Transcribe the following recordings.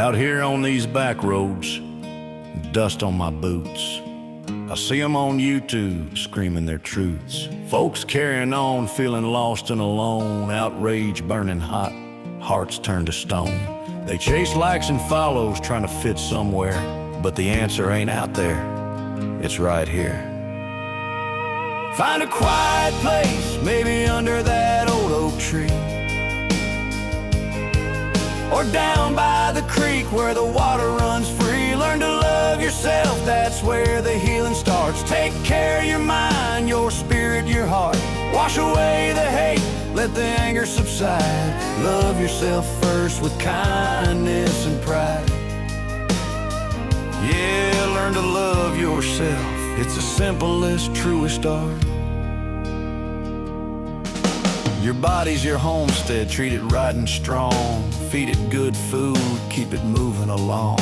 Out here on these back roads, dust on my boots, I see them on YouTube screaming their truths. Folks carrying on, feeling lost and alone, outrage burning hot, hearts turned to stone. They chase likes and follows trying to fit somewhere, but the answer ain't out there, it's right here. Find a quiet place, maybe under that old oak tree, or down by the creek where the water runs free. Learn to love yourself, that's where the healing starts. Take care of your mind, your spirit, your heart. Wash away the hate, let the anger subside. Love yourself first with kindness and pride. Yeah, learn to love yourself, it's the simplest, truest art. Your body's your homestead, treat it right and strong. Feed it good food, keep it moving along.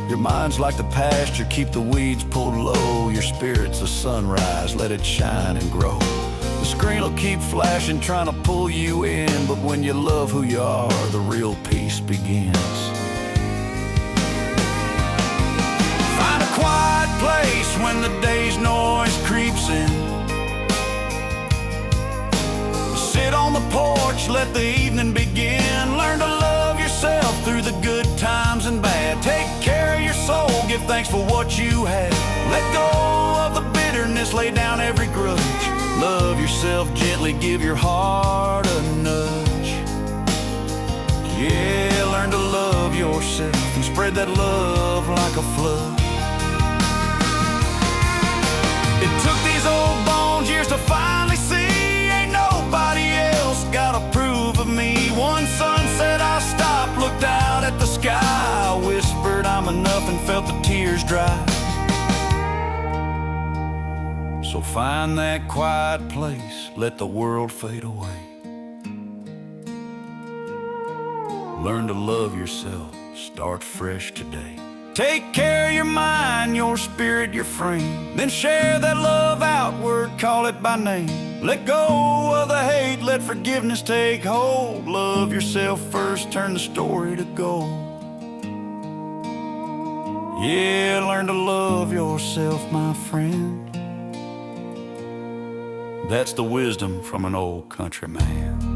Your mind's like the pasture, keep the weeds pulled low. Your spirit's a sunrise, let it shine and grow. The screen will keep flashing, trying to pull you in, but when you love who you are, the real peace begins. Find a quiet place when the day's noise creeps in. Sit on the porch, let the evening begin. Learn to love yourself through the good times and bad. Take care of your soul, give thanks for what you had. Let go of the bitterness, lay down every grudge. Love yourself gently, give your heart a nudge. Yeah, learn to love yourself and spread that love like a flood. It took these old bones years to finally see. Nobody else got approve of me. One sunset I stopped, looked out at the sky, whispered I'm enough and felt the tears dry. So find that quiet place, let the world fade away. Learn to love yourself, start fresh today. Take care of your mind, your spirit, your frame. Then share that love outward, call it by name. Let go of the hate, let forgiveness take hold. Love yourself first, turn the story to gold. Yeah, learn to love yourself, my friend. That's the wisdom from an old country man.